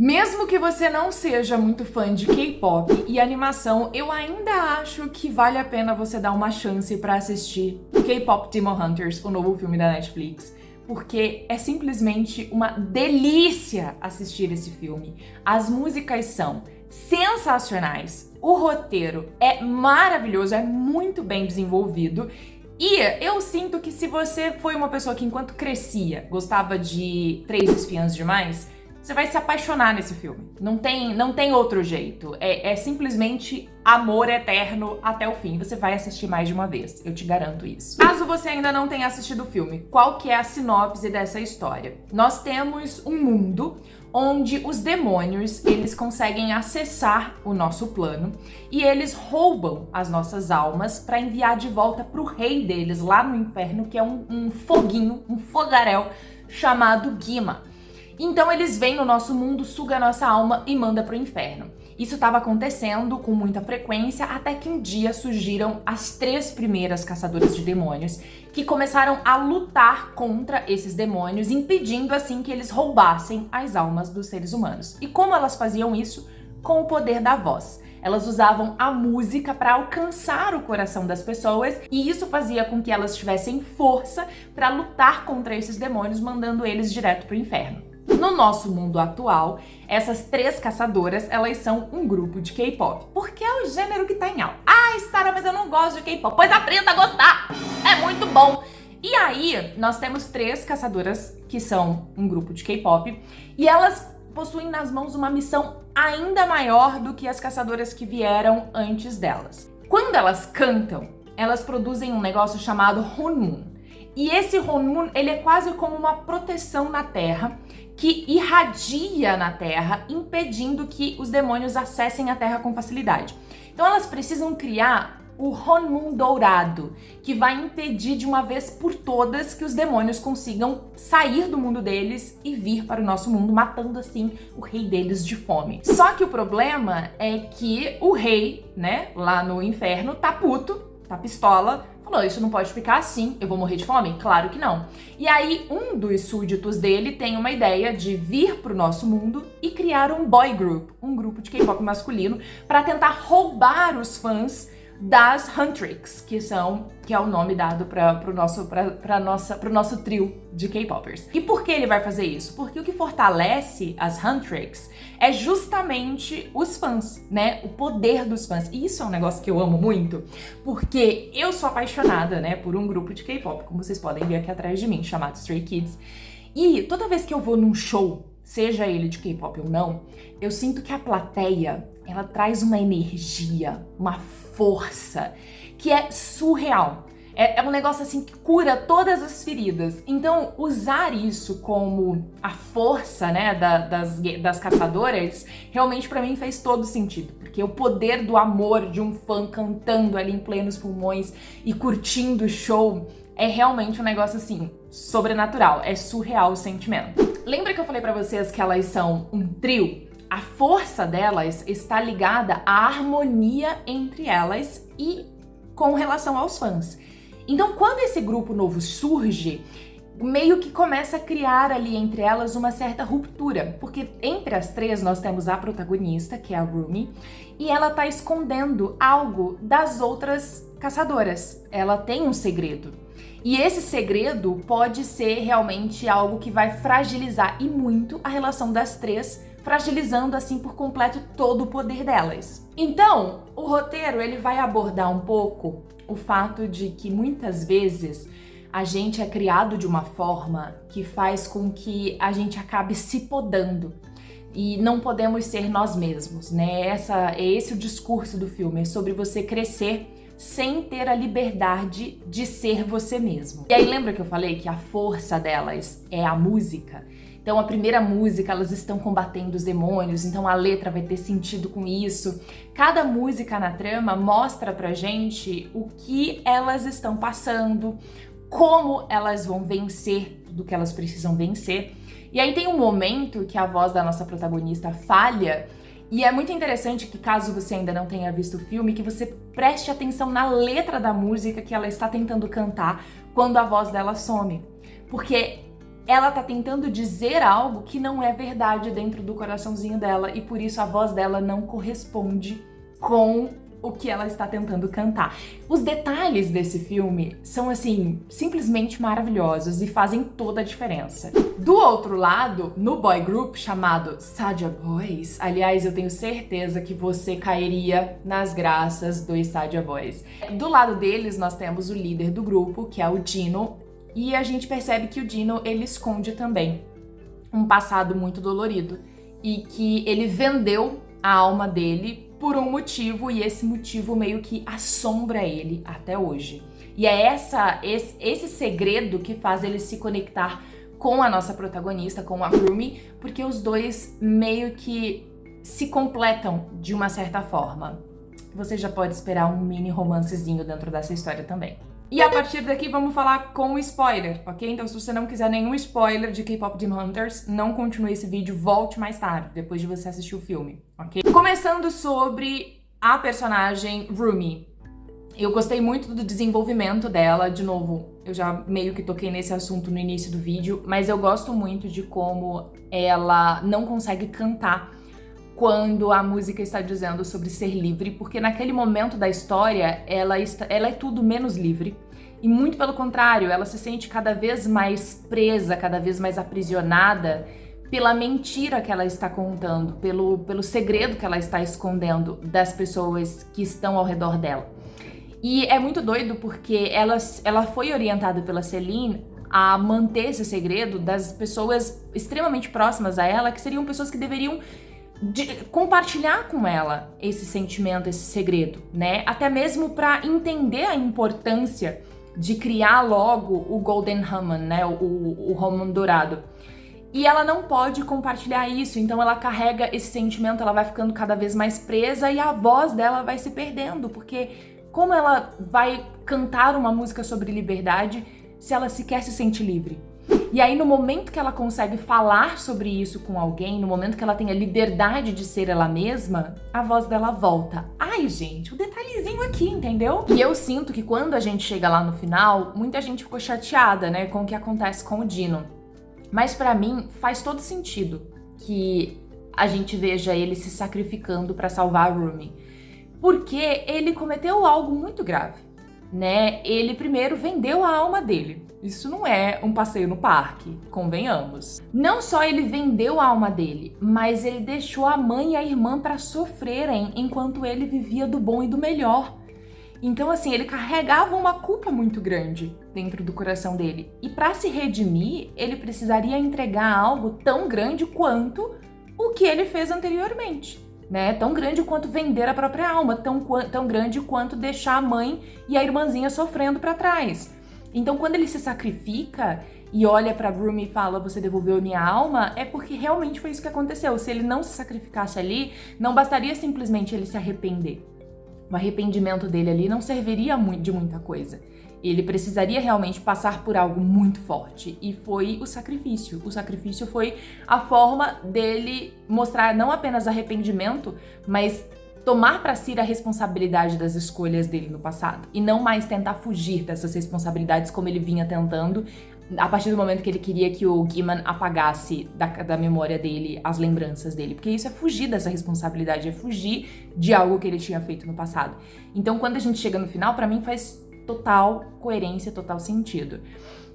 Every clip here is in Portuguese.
Mesmo que você não seja muito fã de K-pop e animação, eu ainda acho que vale a pena você dar uma chance pra assistir K-Pop Demon Hunters, o novo filme da Netflix, porque é simplesmente uma delícia assistir esse filme. As músicas são sensacionais, o roteiro é maravilhoso, é muito bem desenvolvido. E eu sinto que se você foi uma pessoa que enquanto crescia gostava de Três Espiãs Demais, você vai se apaixonar nesse filme. Não tem outro jeito. É simplesmente amor eterno até o fim. Você vai assistir mais de uma vez, eu te garanto isso. Caso você ainda não tenha assistido o filme, qual que é a sinopse dessa história? Nós temos um mundo onde os demônios, eles conseguem acessar o nosso plano e eles roubam as nossas almas para enviar de volta pro rei deles lá no inferno, que é um foguinho, um fogaréu chamado Gima. Então eles vêm no nosso mundo, sugam a nossa alma e mandam pro inferno. Isso estava acontecendo com muita frequência até que um dia surgiram as 3 primeiras caçadoras de demônios que começaram a lutar contra esses demônios, impedindo assim que eles roubassem as almas dos seres humanos. E como elas faziam isso? Com o poder da voz. Elas usavam a música para alcançar o coração das pessoas e isso fazia com que elas tivessem força para lutar contra esses demônios, mandando eles direto pro inferno. No nosso mundo atual, essas 3 caçadoras, elas são um grupo de K-pop, porque é o gênero que tá em alta. Ai, Sarah, mas eu não gosto de K-pop. Pois aprenda a gostar! É muito bom! E aí, nós temos 3 caçadoras que são um grupo de K-pop e elas possuem nas mãos uma missão ainda maior do que as caçadoras que vieram antes delas. Quando elas cantam, elas produzem um negócio chamado Honmun. E esse Honmun, ele é quase como uma proteção na Terra, que irradia na Terra, impedindo que os demônios acessem a Terra com facilidade. Então elas precisam criar o Honmun dourado, que vai impedir de uma vez por todas que os demônios consigam sair do mundo deles e vir para o nosso mundo, matando assim o rei deles de fome. Só que o problema é que o rei, né, lá no inferno, tá puto, tá pistola, falou, isso não pode ficar assim, eu vou morrer de fome? Claro que não. E aí, um dos súditos dele tem uma ideia de vir pro nosso mundo e criar um boy group, um grupo de K-pop masculino, para tentar roubar os fãs das Huntrix, que é o nome dado pro nosso trio de K-popers. E por que ele vai fazer isso? Porque o que fortalece as Huntrix é justamente os fãs, né? O poder dos fãs. E isso é um negócio que eu amo muito, porque eu sou apaixonada, né, por um grupo de K-pop, como vocês podem ver aqui atrás de mim, chamado Stray Kids. E toda vez que eu vou num show, seja ele de K-pop ou não, eu sinto que a plateia, ela traz uma energia, uma força, que é surreal. É um negócio assim que cura todas as feridas. Então, usar isso como a força, né, das caçadoras, realmente pra mim fez todo sentido. Porque o poder do amor de um fã cantando ali em plenos pulmões e curtindo o show é realmente um negócio assim, sobrenatural. É surreal o sentimento. Lembra que eu falei pra vocês que elas são um trio? A força delas está ligada à harmonia entre elas e com relação aos fãs. Então, quando esse grupo novo surge, meio que começa a criar ali entre elas uma certa ruptura, porque entre as 3 nós temos a protagonista, que é a Rumi, e ela tá escondendo algo das outras caçadoras. Ela tem um segredo. E esse segredo pode ser realmente algo que vai fragilizar e muito a relação das 3, fragilizando assim por completo todo o poder delas. Então, o roteiro ele vai abordar um pouco o fato de que muitas vezes a gente é criado de uma forma que faz com que a gente acabe se podando e não podemos ser nós mesmos, né? É esse o discurso do filme, é sobre você crescer sem ter a liberdade de ser você mesmo. E aí lembra que eu falei que a força delas é a música? Então a primeira música, elas estão combatendo os demônios, então a letra vai ter sentido com isso. Cada música na trama mostra pra gente o que elas estão passando, como elas vão vencer do que elas precisam vencer. E aí tem um momento que a voz da nossa protagonista falha, e é muito interessante que, caso você ainda não tenha visto o filme, que você preste atenção na letra da música que ela está tentando cantar quando a voz dela some. Porque ela tá tentando dizer algo que não é verdade dentro do coraçãozinho dela e por isso a voz dela não corresponde com o que ela está tentando cantar. Os detalhes desse filme são, assim, simplesmente maravilhosos e fazem toda a diferença. Do outro lado, no boy group chamado Sadia Boys, aliás, eu tenho certeza que você cairia nas graças dos Sadia Boys. Do lado deles, nós temos o líder do grupo, que é o Dino, e a gente percebe que o Dino, ele esconde também um passado muito dolorido e que ele vendeu a alma dele por um motivo, e esse motivo meio que assombra ele até hoje. E é esse segredo que faz ele se conectar com a nossa protagonista, com a Rumi, porque os dois meio que se completam de uma certa forma. Você já pode esperar um mini romancezinho dentro dessa história também. E a partir daqui vamos falar com spoiler, ok? Então se você não quiser nenhum spoiler de K-Pop Demon Hunters, não continue esse vídeo, volte mais tarde, depois de você assistir o filme, ok? Começando sobre a personagem Rumi. Eu gostei muito do desenvolvimento dela, de novo, eu já meio que toquei nesse assunto no início do vídeo, mas eu gosto muito de como ela não consegue cantar quando a música está dizendo sobre ser livre, porque naquele momento da história ela é tudo menos livre. E muito pelo contrário, ela se sente cada vez mais presa, cada vez mais aprisionada pela mentira que ela está contando, pelo segredo que ela está escondendo das pessoas que estão ao redor dela. E é muito doido porque ela foi orientada pela Celine a manter esse segredo das pessoas extremamente próximas a ela, que seriam pessoas que deveriam compartilhar com ela esse sentimento, esse segredo, né? Até mesmo para entender a importância de criar logo o Golden Hammond, né? O Hammond dourado. E ela não pode compartilhar isso, então ela carrega esse sentimento, ela vai ficando cada vez mais presa e a voz dela vai se perdendo, porque como ela vai cantar uma música sobre liberdade se ela sequer se sente livre? E aí, no momento que ela consegue falar sobre isso com alguém, no momento que ela tem a liberdade de ser ela mesma, a voz dela volta. Ai, gente, o detalhezinho aqui, entendeu? E eu sinto que quando a gente chega lá no final, muita gente ficou chateada, né, com o que acontece com o Dino. Mas pra mim, faz todo sentido que a gente veja ele se sacrificando pra salvar a Rumi. Porque ele cometeu algo muito grave, né? Ele primeiro vendeu a alma dele. Isso não é um passeio no parque, convenhamos. Não só ele vendeu a alma dele, mas ele deixou a mãe e a irmã para sofrerem enquanto ele vivia do bom e do melhor. Então, assim, ele carregava uma culpa muito grande dentro do coração dele. E para se redimir, ele precisaria entregar algo tão grande quanto o que ele fez anteriormente, né? Tão grande quanto vender a própria alma, tão grande quanto deixar a mãe e a irmãzinha sofrendo para trás. Então, quando ele se sacrifica e olha pra Rumi e fala, você devolveu minha alma, é porque realmente foi isso que aconteceu. Se ele não se sacrificasse ali, não bastaria simplesmente ele se arrepender. O arrependimento dele ali não serviria de muita coisa. Ele precisaria realmente passar por algo muito forte. E foi o sacrifício. O sacrifício foi a forma dele mostrar não apenas arrependimento, mas tomar para si a responsabilidade das escolhas dele no passado. E não mais tentar fugir dessas responsabilidades como ele vinha tentando, a partir do momento que ele queria que o Guiman apagasse da memória dele as lembranças dele. Porque isso é fugir dessa responsabilidade, é fugir de algo que ele tinha feito no passado. Então, quando a gente chega no final, para mim faz total coerência, total sentido.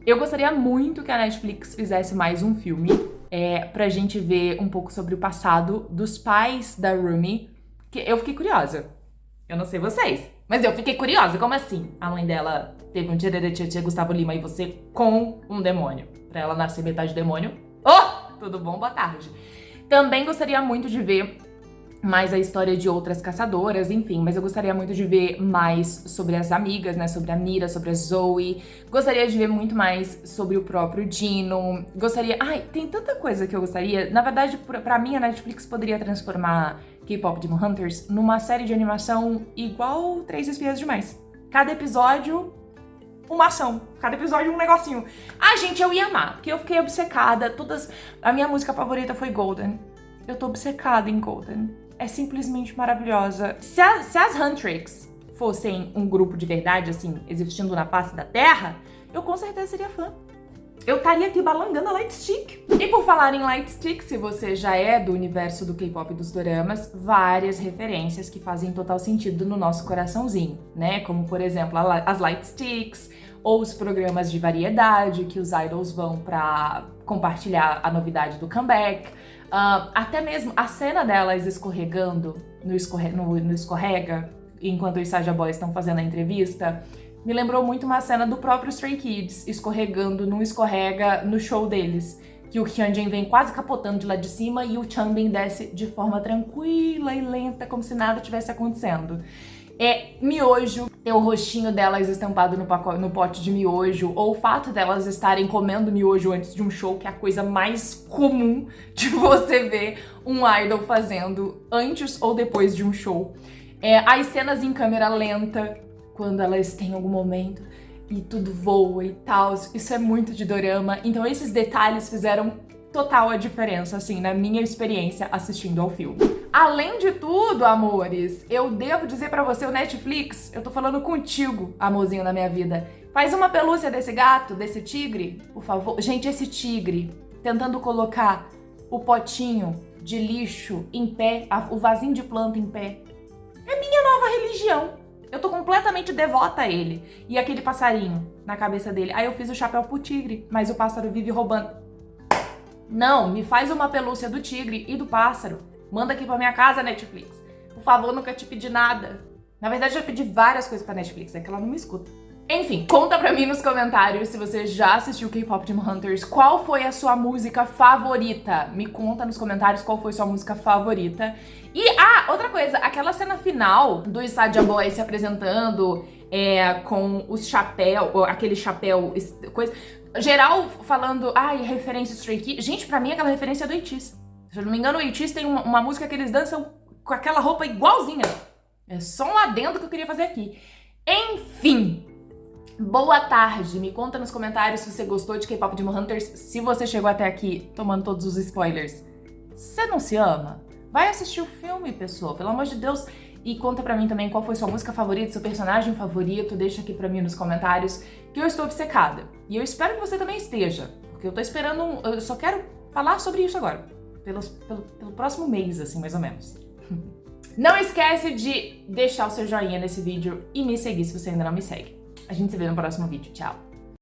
Eu gostaria muito que a Netflix fizesse mais um filme pra gente ver um pouco sobre o passado dos pais da Rumi, que eu fiquei curiosa. Eu não sei vocês, mas eu fiquei curiosa. Como assim? A mãe dela teve um tchê Gustavo Lima e você com um demônio. Pra ela nascer metade demônio. Oh! Tudo bom? Boa tarde. Também gostaria muito de ver mais a história de outras caçadoras, enfim, mas eu gostaria muito de ver mais sobre as amigas, né, sobre a Mira, sobre a Zoe, gostaria de ver muito mais sobre o próprio Dino, ai, tem tanta coisa que eu gostaria, na verdade, pra mim a Netflix poderia transformar K-Pop Demon Hunters numa série de animação igual 3 Espiãs Demais. Cada episódio, uma ação, cada episódio um negocinho. Ah, gente, eu ia amar, porque eu fiquei obcecada, a minha música favorita foi Golden, eu tô obcecada em Golden. É simplesmente maravilhosa. Se as Huntrix fossem um grupo de verdade, assim, existindo na face da Terra, eu com certeza seria fã. eu estaria aqui balangando a Lightstick. E por falar em Lightstick, se você já é do universo do K-pop e dos doramas, várias referências que fazem total sentido no nosso coraçãozinho, né? Como, por exemplo, as Lightsticks, ou os programas de variedade que os idols vão pra compartilhar a novidade do comeback. Até mesmo a cena delas escorregando no escorrega, enquanto os Saja Boys estão fazendo a entrevista, me lembrou muito uma cena do próprio Stray Kids escorregando num escorrega no show deles. Que o Hyunjin vem quase capotando de lá de cima e o Changbin desce de forma tranquila e lenta, como se nada tivesse acontecendo. É miojo, ter o rostinho delas estampado no pote de miojo, ou o fato delas estarem comendo miojo antes de um show, que é a coisa mais comum de você ver um idol fazendo antes ou depois de um show. As cenas em câmera lenta, quando elas têm algum momento e tudo voa e tal, isso é muito de dorama. Então esses detalhes fizeram total a diferença, assim, na minha experiência assistindo ao filme. Além de tudo, amores, eu devo dizer pra você, o Netflix, eu tô falando contigo, amorzinho da minha vida. Faz uma pelúcia desse gato, desse tigre, por favor. Gente, esse tigre tentando colocar o potinho de lixo em pé, o vasinho de planta em pé, é minha nova religião. Eu tô completamente devota a ele. E aquele passarinho na cabeça dele. Aí eu fiz o chapéu pro tigre, mas o pássaro vive roubando. Não, me faz uma pelúcia do tigre e do pássaro. Manda aqui pra minha casa, Netflix. Por favor, nunca te pedi nada. Na verdade, eu já pedi várias coisas pra Netflix, é que ela não me escuta. Enfim, conta pra mim nos comentários se você já assistiu K-Pop Demon Hunters, qual foi a sua música favorita? Me conta nos comentários qual foi sua música favorita. E, outra coisa, aquela cena final dos Saja Boys se apresentando com os chapéu, aquele chapéu, coisa... Geral falando, referência Stray Kids. Gente, pra mim aquela referência é do ATEEZ. Se eu não me engano, o ATEEZ tem uma música que eles dançam com aquela roupa igualzinha. É só um adendo que eu queria fazer aqui. Enfim, boa tarde. Me conta nos comentários se você gostou de K-Pop Demon Hunters. Se você chegou até aqui tomando todos os spoilers, você não se ama? Vai assistir o filme, pessoal, pelo amor de Deus. E conta pra mim também qual foi sua música favorita, seu personagem favorito. Deixa aqui pra mim nos comentários, que eu estou obcecada. E eu espero que você também esteja, porque eu tô esperando, eu só quero falar sobre isso agora. Pelo próximo mês, assim, mais ou menos. Não esquece de deixar o seu joinha nesse vídeo e me seguir se você ainda não me segue. A gente se vê no próximo vídeo. Tchau!